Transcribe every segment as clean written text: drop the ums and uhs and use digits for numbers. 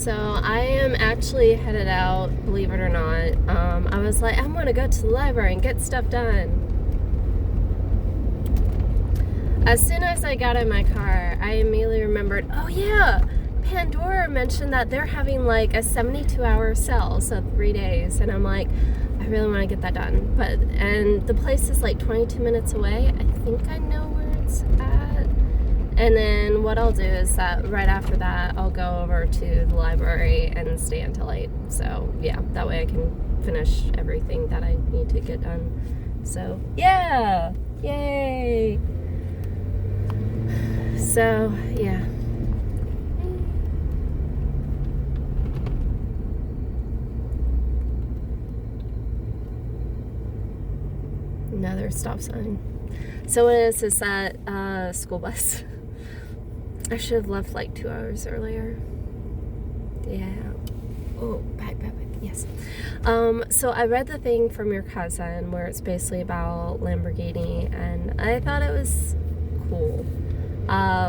So I am actually headed out, believe it or not. I was like, I'm gonna go to the library and get stuff done. As soon as I got in my car, I immediately remembered, oh yeah, Pandora mentioned that they're having like a 72-hour sale, so 3 days. And I'm like, I really want to get that done. And the place is like 22 minutes away. I think I know where it's at. And then what I'll do is that right after that, I'll go over to the library and stay until 8. So yeah, that way I can finish everything that I need to get done. So yeah, yay. So yeah. Another stop sign. So what it is that school bus. I should have left like 2 hours earlier. Yeah. Oh, back. Yes. So I read the thing from your cousin where it's basically about Lamborghini, and I thought it was cool.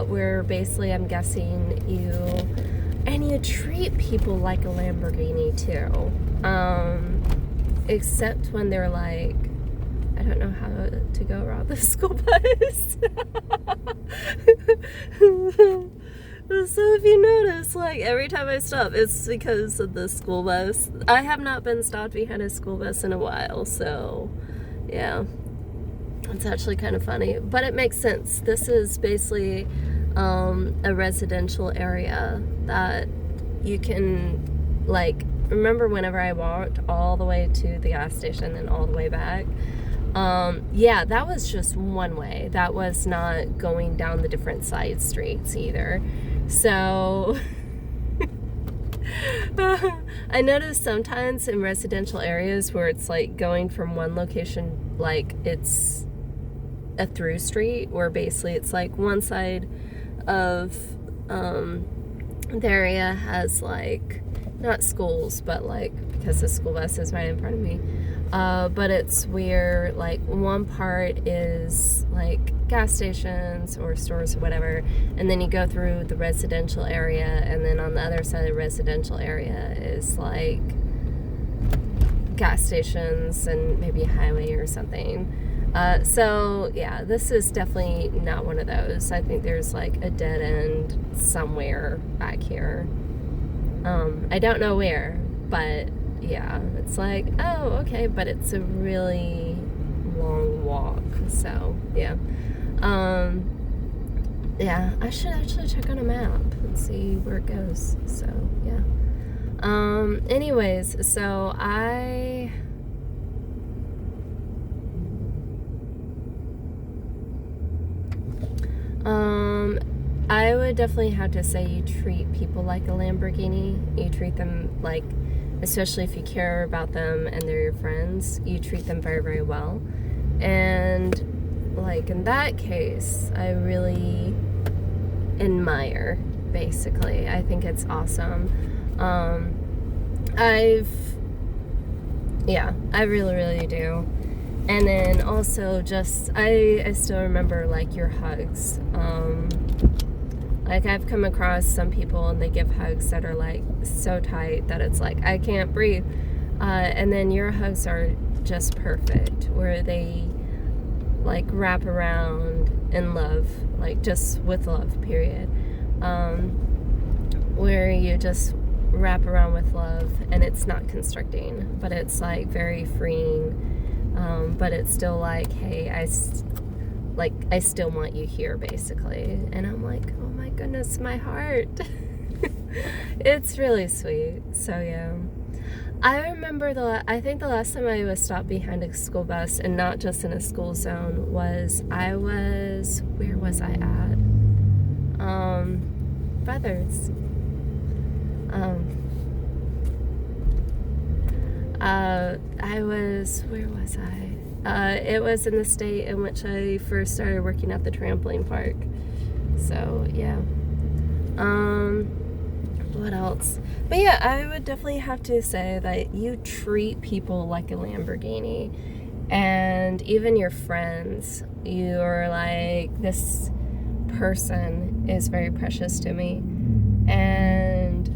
Where basically I'm guessing you treat people like a Lamborghini too. Except when they're like, I don't know how to go around the school bus. So if you notice, like every time I stop, it's because of the school bus. I have not been stopped behind a school bus in a while, so yeah. It's actually kind of funny, but it makes sense. This is basically a residential area that you can, like, remember whenever I walked all the way to the gas station and all the way back? Yeah, that was just one way. That was not going down the different side streets either. So I noticed sometimes in residential areas where it's like going from one location, like it's a through street, where basically it's like one side of the area has like not schools, but like because the school bus is right in front of me. But it's where like one part is like gas stations or stores or whatever, and then you go through the residential area, and then on the other side of the residential area is like gas stations and maybe a highway or something. So yeah, this is definitely not one of those. I think there's like a dead end somewhere back here. I don't know where, but yeah, it's like, oh, okay, but it's a really long walk. So yeah. Yeah, I should actually check on a map and see where it goes. So yeah. Anyways, so I would definitely have to say you treat people like a Lamborghini. You treat them like, especially if you care about them and they're your friends, you treat them very, very well. And like in that case, I really admire, basically. I think it's awesome. I really, really do. And then also just, I still remember like your hugs. Like I've come across some people and they give hugs that are like so tight that it's like, I can't breathe. And then your hugs are just perfect, where they like wrap around in love, like just with love, period. Where you just wrap around with love and it's not constricting, but it's like very freeing. But it's still like, hey, I still want you here, basically. And I'm like, oh my goodness, my heart. It's really sweet. So yeah, I remember I think the last time I was stopped behind a school bus, and not just in a school zone, was where was I at? Brothers. Where was I? It was in the state in which I first started working at the trampoline park. So yeah. What else? But yeah, I would definitely have to say that you treat people like a Lamborghini, and even your friends, you're like, this person is very precious to me. And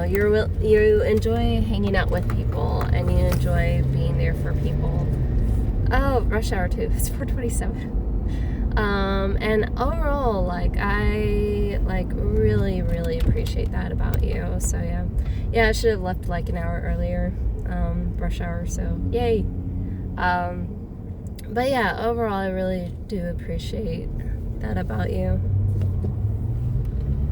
you enjoy hanging out with people, and you enjoy being there for people. Oh, rush hour too. It's 4:27. And overall, like, I like really, really appreciate that about you. So yeah, I should have left like an hour earlier, rush hour. So yay. But yeah, overall, I really do appreciate that about you.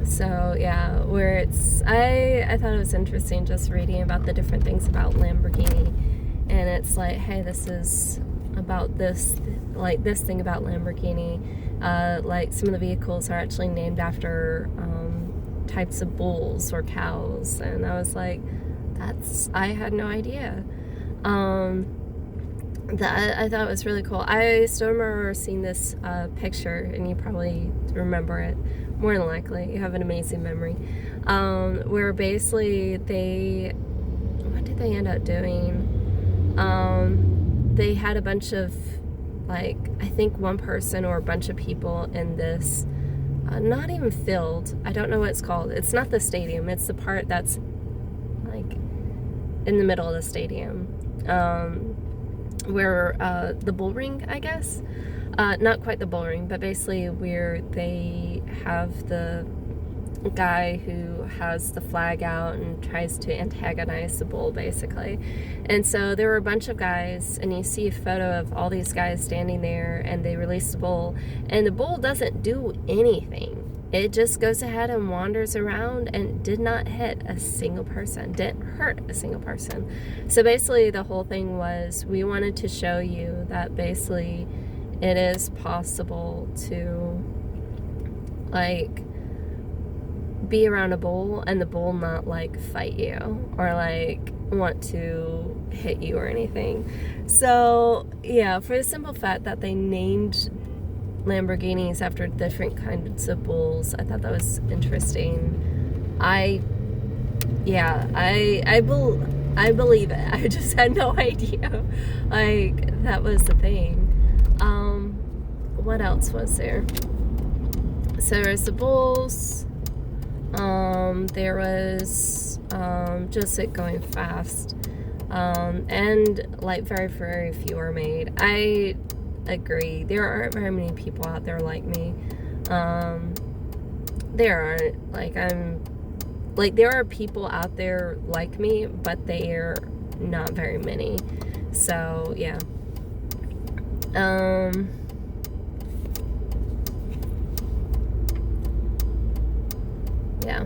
So yeah, where I thought it was interesting just reading about the different things about Lamborghini, and it's like, hey, this is about this thing about Lamborghini. Like, some of the vehicles are actually named after types of bulls or cows, and I was like, I had no idea. That I thought was really cool. I still remember seeing this picture, and you probably remember it more than likely. You have an amazing memory. Where basically what did they end up doing? They had a bunch of, like, I think one person or a bunch of people in this, not even field. I don't know what it's called. It's not the stadium. It's the part that's like in the middle of the stadium. Where the bull ring, I guess. Not quite the bull ring, but basically where they have the guy who has the flag out and tries to antagonize the bull, basically. And so there were a bunch of guys, and you see a photo of all these guys standing there, and they release the bull, and the bull doesn't do anything. It just goes ahead and wanders around and did not hit a single person, didn't hurt a single person. So basically the whole thing was, we wanted to show you that basically it is possible to, like, be around a bull and the bull not, like, fight you or, like, want to hit you or anything. So yeah, for the simple fact that they named Lamborghinis after different kinds of bulls, I thought that was interesting. I believe it. I just had no idea, like, that was the thing. What else was there? So there was the bulls. There was just it going fast, and like very, very few are made. I agree. There aren't very many people out there like me. There aren't. There are people out there like me, but they are not very many. So yeah. Yeah.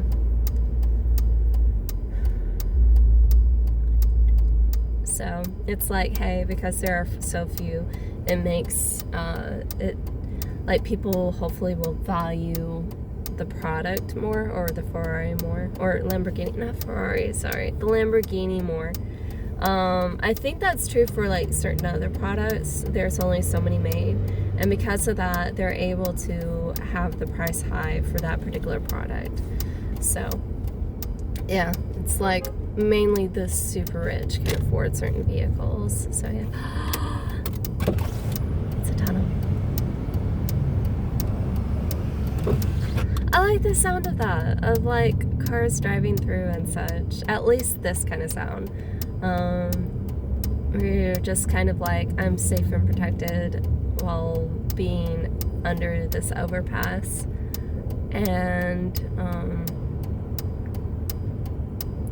So it's like, hey, because there are so few, it makes it like people hopefully will value the product more, or the Ferrari more, or Lamborghini, not Ferrari, sorry, the Lamborghini more. I think that's true for like certain other products. There's only so many made, and because of that, they're able to have the price high for that particular product. So yeah, it's like mainly the super rich can afford certain vehicles. So yeah. It's a tunnel. I like the sound of that, of like cars driving through and such. At least this kind of sound. Where you're just kind of like, I'm safe and protected while being under this overpass. And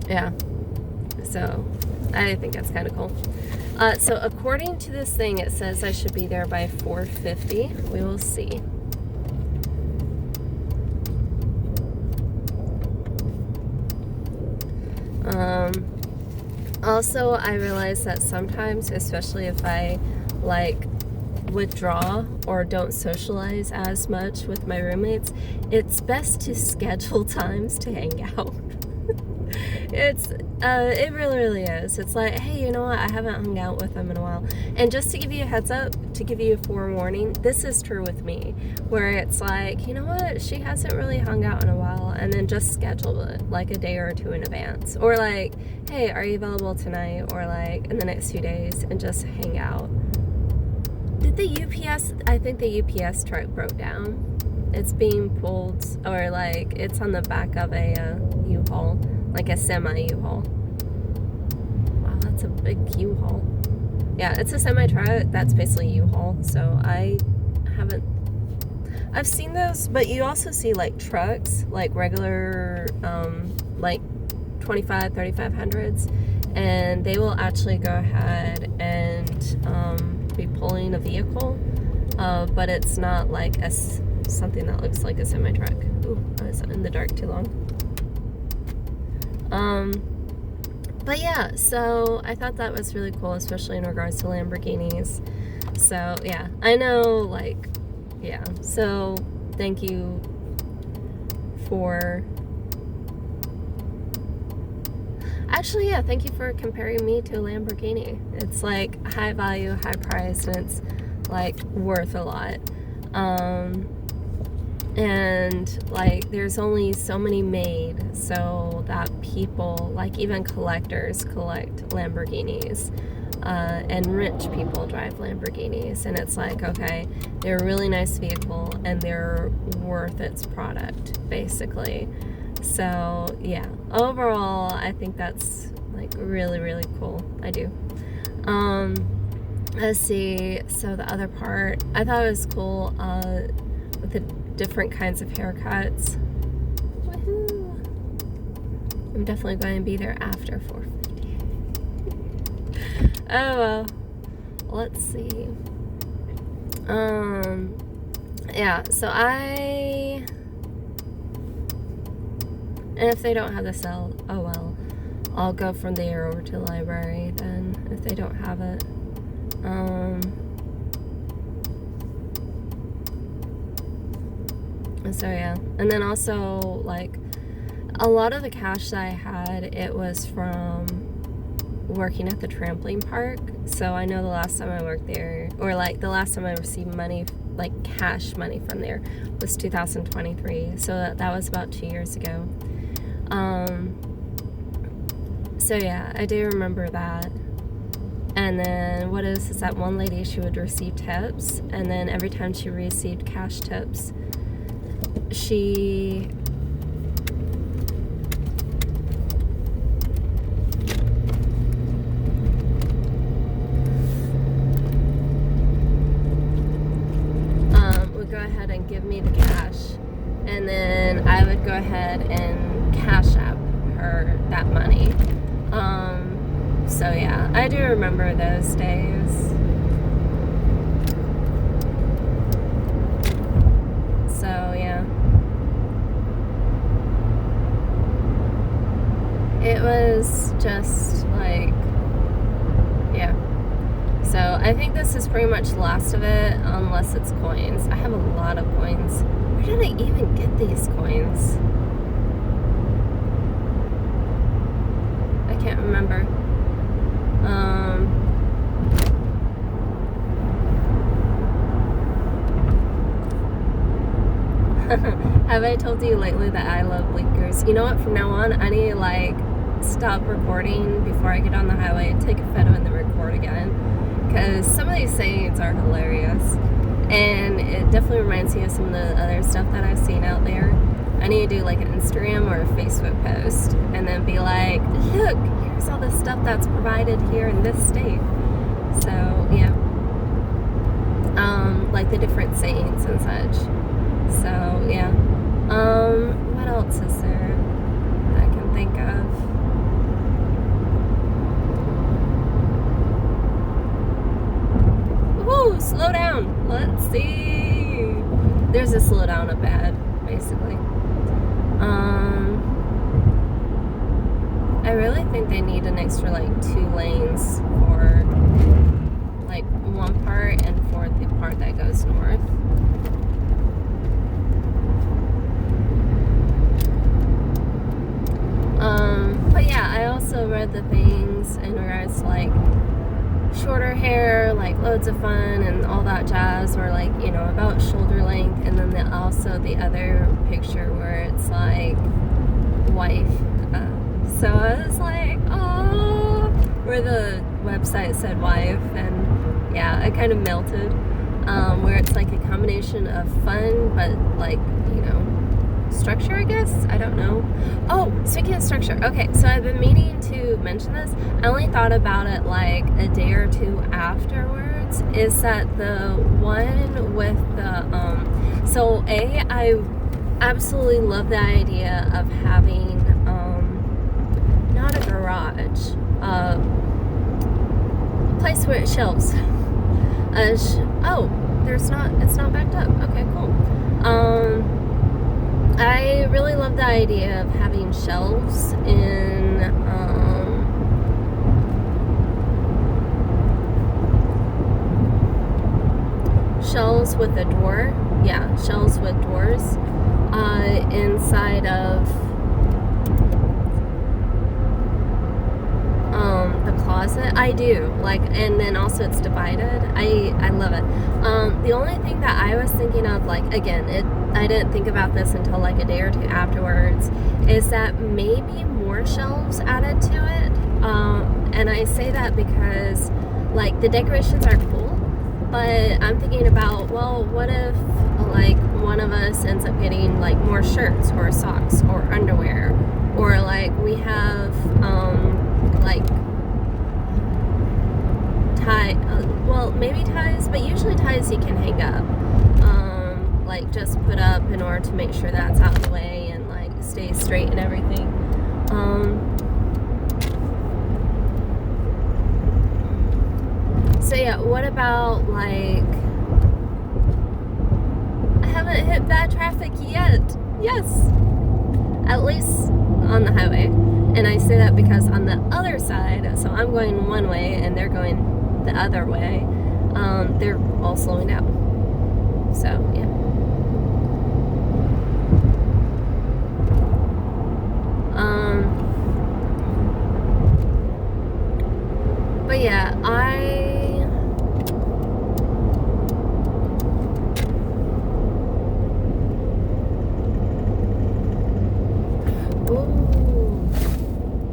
yeah, so I think that's kind of cool. So according to this thing, it says I should be there by 4:50. We will see. Also, I realize that sometimes, especially if I like withdraw or don't socialize as much with my roommates, it's best to schedule times to hang out. It really, really is. It's like, hey, you know what? I haven't hung out with them in a while. And just to give you a heads up, to give you a forewarning, this is true with me, where it's like, you know what? She hasn't really hung out in a while, and then just schedule it like a day or two in advance. Or like, hey, are you available tonight? Or like in the next few days, and just hang out. Did the UPS, I think the UPS truck broke down. It's being pulled, or like it's on the back of a U-Haul. like a semi U-Haul. Wow, that's a big U-Haul. Yeah, it's a semi-truck that's basically U-Haul. So I've seen those, but you also see like trucks, like regular, like 25, 3500s, and they will actually go ahead and be pulling a vehicle, but it's not like something that looks like a semi-truck. Ooh, I was in the dark too long. But yeah, so I thought that was really cool, especially in regards to Lamborghinis. So yeah, I know, like, yeah, so thank you for, actually, yeah, thank you for comparing me to a Lamborghini. It's like high value, high price, and it's like worth a lot. And like there's only so many made, so that people, like even collectors, collect Lamborghinis, and rich people drive Lamborghinis, and it's like, okay, they're a really nice vehicle and they're worth its product, basically. So yeah, overall I think that's like really, really cool. I do. Let's see, so the other part I thought it was cool, with the different kinds of haircuts. Woohoo! I'm definitely going to be there after 4:50. Oh well. Let's see. Yeah, so and if they don't have the cell, oh well. I'll go from there over to the library then, if they don't have it. So yeah, and then also like a lot of the cash that I had, it was from working at the trampoline park. So I know the last time I worked there, or like the last time I received money, like cash money from there, was 2023. So that was about 2 years ago. So yeah, I do remember that. And then what is that one lady, she would receive tips, and then every time she received cash tips, she would go ahead and give me the cash, and then I would go ahead and cash app her that money. So yeah, I do remember those days. So yeah, it was just like, yeah. So I think this is pretty much the last of it, unless it's coins. I have a lot of coins. Where did I even get these coins? I can't remember. Have I told you lately that I love blinkers? You know what, from now on I need to like stop recording before I get on the highway and take a photo and then record again, because some of these sayings are hilarious, and it definitely reminds me of some of the other stuff that I've seen out there. I need to do like an Instagram or a Facebook post and then be like, look, here's all the stuff that's provided here in this state. So yeah, like the different sayings and such. So yeah, what else is there that I can think of? Woo, slow down. Let's see. There's a slow down up ahead, basically. I really think they need an extra like 2 lanes for like one part and for the part that goes north. But yeah, I also read the things in regards to like shorter hair, like loads of fun and all that jazz, or like, you know, about shoulder length, and then also the other picture where it's like wife. So I was like, oh, where the website said wife, and yeah, it kind of melted. Where it's like a combination of fun, but like, you know, structure, I guess. I don't know. Oh, speaking of structure, okay, so I've been meaning to mention this. I only thought about it like a day or two afterwards. Is that the one with the I absolutely love the idea of having not a garage, place where it shelves. It's not backed up. Okay, cool. I really love the idea of having shelves in shelves with a door. Yeah, shelves with doors inside of the closet. I do like, and then also it's divided. I love it. The only thing that I was thinking of, like, again, I didn't think about this until like a day or two afterwards, is that maybe more shelves added to it. And I say that because like the decorations are cool, but I'm thinking about, well, what if like one of us ends up getting like more shirts or socks or underwear, or like we have like tie, well, maybe ties, but usually ties you can hang up, like just put up in order to make sure that's out of the way and like stay straight and everything. So yeah, what about like, I haven't hit bad traffic yet. Yes, at least on the highway. And I say that because on the other side, so I'm going one way and they're going the other way, they're all slowing down. So yeah. But yeah,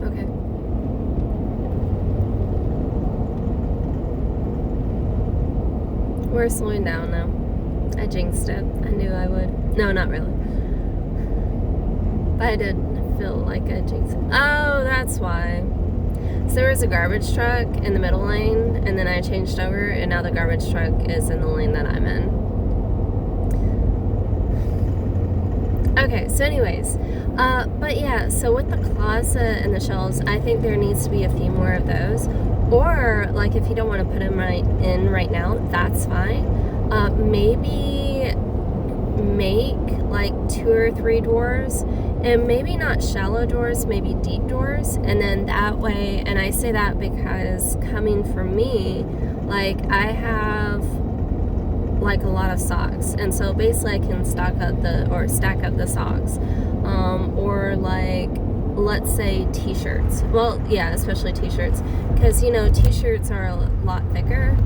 okay. We're slowing down now. I jinxed it. I knew I would. No, not really. But I did feel like I jinxed it. Oh, that's why. So there was a garbage truck in the middle lane, and then I changed over, and now the garbage truck is in the lane that I'm in. Okay, so anyways, but yeah, so with the closet and the shelves, I think there needs to be a few more of those. Or, like, if you don't want to put them right now, that's fine. Maybe make, like, 2 or 3 doors, and maybe not shallow doors, maybe deep doors, and then that way, and I say that because coming from me, like, I have like a lot of socks, and so basically I can stack up the socks, or like, let's say t-shirts. Well, yeah, especially t-shirts, because you know t-shirts are a lot thicker,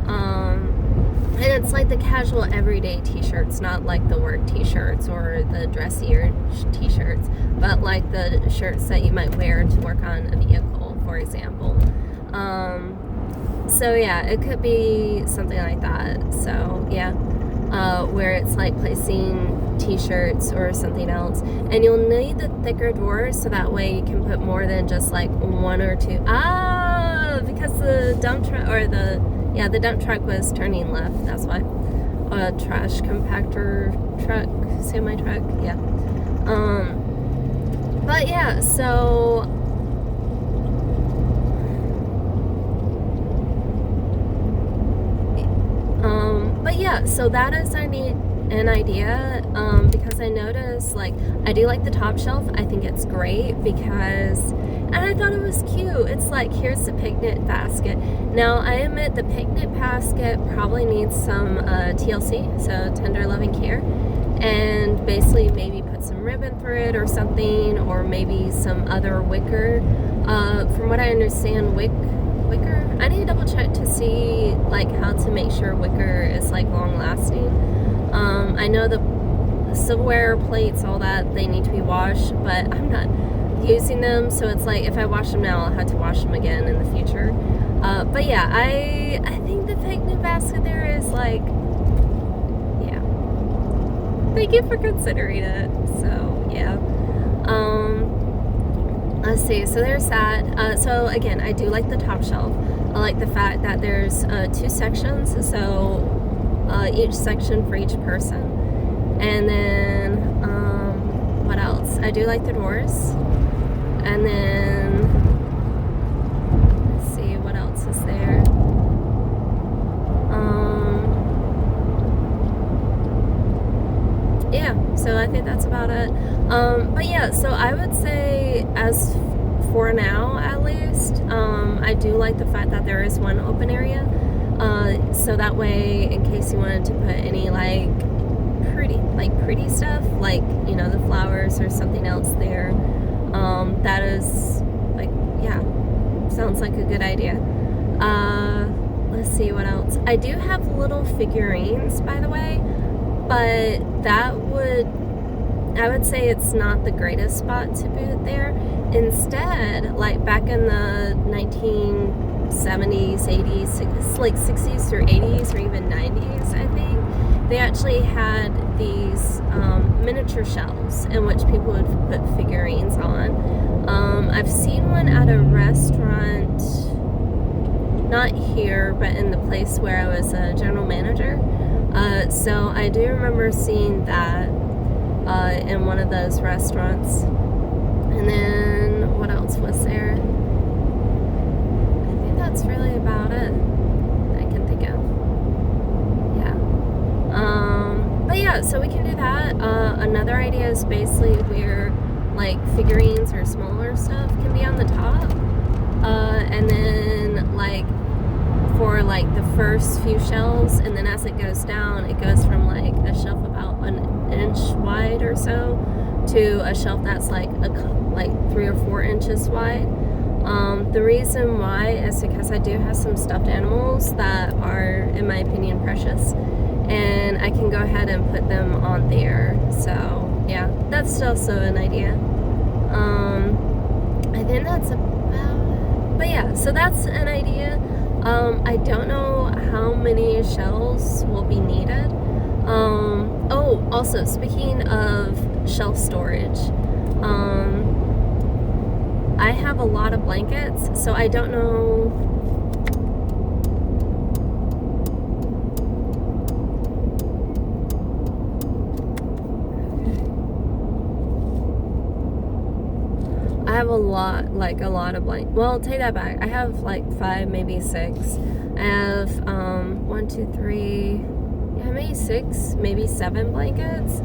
and it's like the casual everyday t-shirts, not like the work t-shirts or the dressier t-shirts, but like the shirts that you might wear to work on a vehicle, for example. So yeah, it could be something like that. So yeah, where it's like placing t-shirts or something else, and you'll need the thicker doors so that way you can put more than just like 1 or 2. Because the dump truck, or the dump truck was turning left. That's why. A trash compactor truck, semi truck. Yeah. But yeah, so. But yeah, so that is an idea, because I noticed, like, I do like the top shelf. I think it's great because, and I thought it was cute. It's like, here's the picnic basket. Now, I admit the picnic basket probably needs some TLC, so tender loving care, and basically maybe put some ribbon through it or something, or maybe some other wicker. From what I understand, wicker, I need to double check to see like how to make sure wicker is like long lasting. I know the silverware plates, all that, they need to be washed, but I'm not using them, so it's like if I wash them now, I'll have to wash them again in the future. But yeah, I think the picnic basket there is like, yeah. Thank you for considering it. So yeah. let's see, so there's that. So again, I do like the top shelf. I like the fact that there's 2 sections, so each section for each person. And then what else? I do like the doors. And then let's see, what else is there? Yeah, so I think that's about it. But yeah, so I would say, as for now at least, I do like the fact that there is one open area. So that way, in case you wanted to put any pretty stuff, like, you know, the flowers or something else there, that is like, yeah, sounds like a good idea. Let's see what else. I do have little figurines, by the way, but I would say it's not the greatest spot to put there. Instead, like back in the 1970s, 80s, like 60s through 80s, or even 90s, I think, they actually had these miniature shelves in which people would put figurines on. I've seen one at a restaurant, not here, but in the place where I was a general manager. So I do remember seeing that in one of those restaurants. And then what else was there? I think that's really about it that I can think of. Yeah. But yeah, so we can do that. Another idea is basically where like figurines or smaller stuff can be on the top. And then like for like the first few shelves, and then as it goes down, it goes from like a shelf about an inch wide or so to a shelf that's like 3 or 4 inches wide. The reason why is because I do have some stuffed animals that are, in my opinion, precious, and I can go ahead and put them on there. So yeah, that's also an idea. I think that's about it. But yeah, so that's an idea. I don't know how many shelves will be needed. Oh, also, speaking of shelf storage, I have a lot of blankets, so I don't know. I have a lot of blankets. Well, take that back. I have like 5, maybe 6. I have 1, 2, 3, yeah, maybe 6, maybe 7 blankets.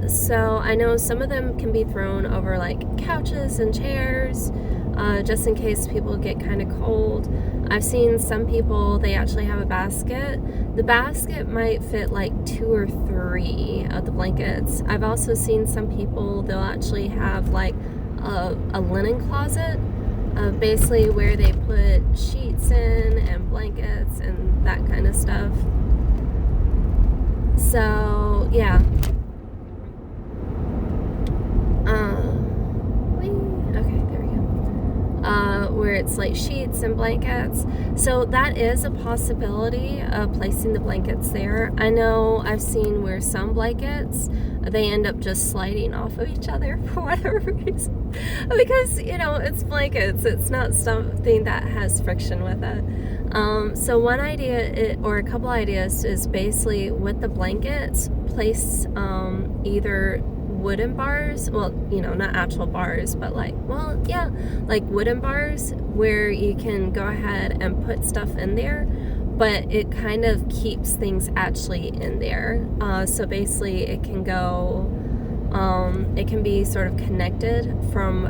So I know some of them can be thrown over like couches and chairs, just in case people get kind of cold. I've seen some people, they actually have a basket. The basket might fit like 2 or 3 of the blankets. I've also seen some people, they'll actually have like a linen closet, basically where they put sheets in and blankets and that kind of stuff. So yeah. Okay, there we go. Where it's like sheets and blankets. So that is a possibility of placing the blankets there. I know I've seen where some blankets, they end up just sliding off of each other for whatever reason. Because, you know, it's blankets. It's not something that has friction with it. So one idea, or a couple ideas, is basically with the blankets, place either wooden bars, well, you know, not actual bars, but like, well, yeah, like wooden bars where you can go ahead and put stuff in there, but it kind of keeps things actually in there. So basically it can go, it can be sort of connected from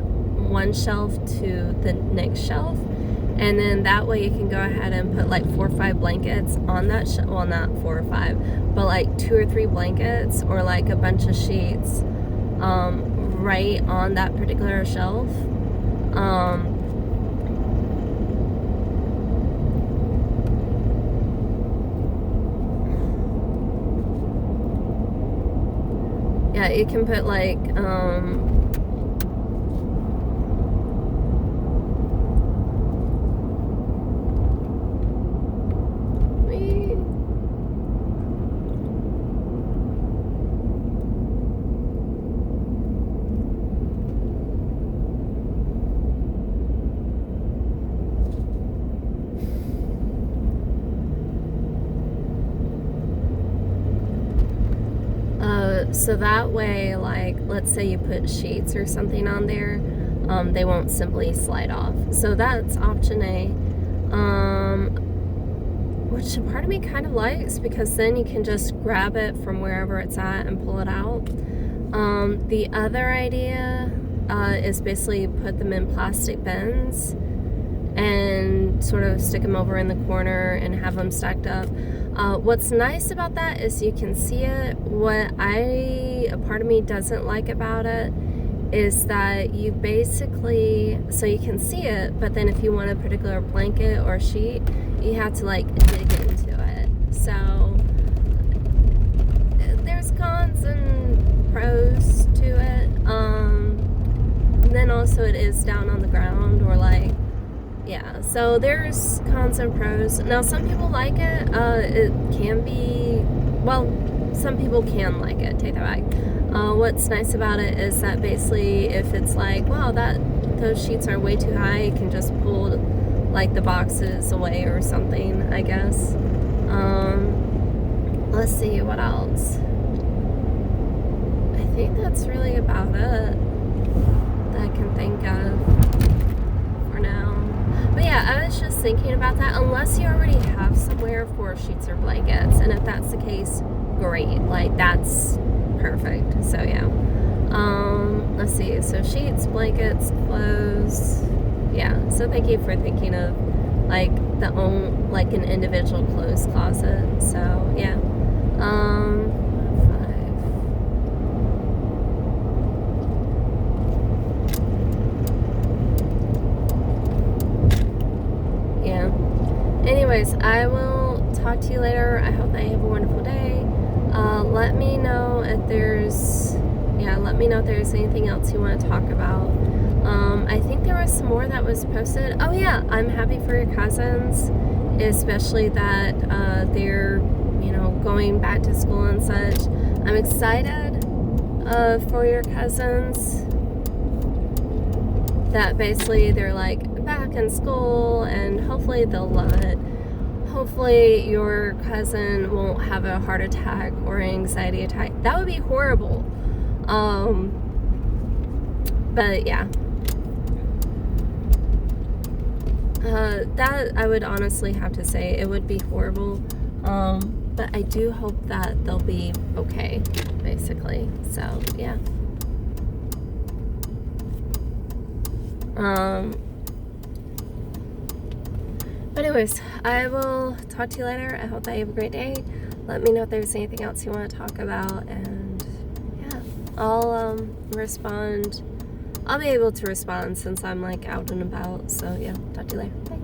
one shelf to the next shelf. And then that way you can go ahead and put like 4 or 5 blankets on that shelf. Well, not 4 or 5, but like 2 or 3 blankets or like a bunch of sheets right on that particular shelf. Yeah, you can put like So that way, like, let's say you put sheets or something on there, they won't simply slide off. So that's option A, which a part of me kind of likes, because then you can just grab it from wherever it's at and pull it out. The other idea is basically put them in plastic bins and sort of stick them over in the corner and have them stacked up. What's nice about that is you can see it. A part of me doesn't like about it is that you basically, so you can see it, but then if you want a particular blanket or sheet, you have to like dig into it. So there's cons and pros to it. Then also it is down on the ground, or like, yeah, so there's cons and pros. Now some people like it. It can be, well, some people can like it, take that back. What's nice about it is that basically if it's like, wow, those sheets are way too high, you can just pull like the boxes away or something, I guess. Let's see, what else? I think that's really about it that I can think of for now. But yeah, I was just thinking about that. Unless you already have somewhere for sheets or blankets, and if that's the case, great. Like, that's perfect. So yeah. Let's see. So sheets, blankets, clothes. Yeah. So thank you for thinking of like like an individual clothes closet. So yeah. 5. Yeah. Anyways, I will talk to you later. I hope that you have a wonderful day. Let me know if there's anything else you want to talk about. I think there was some more that was posted. Oh yeah, I'm happy for your cousins, especially that they're, going back to school and such. I'm excited for your cousins that basically they're like back in school, and hopefully they'll love it. Hopefully your cousin won't have a heart attack or anxiety attack. That would be horrible. But yeah. That I would honestly have to say it would be horrible. But I do hope that they'll be okay, basically. So yeah. But anyways, I will talk to you later. I hope that you have a great day. Let me know if there's anything else you want to talk about, and yeah, I'll respond. I'll be able to respond since I'm like out and about. So yeah, talk to you later. Bye.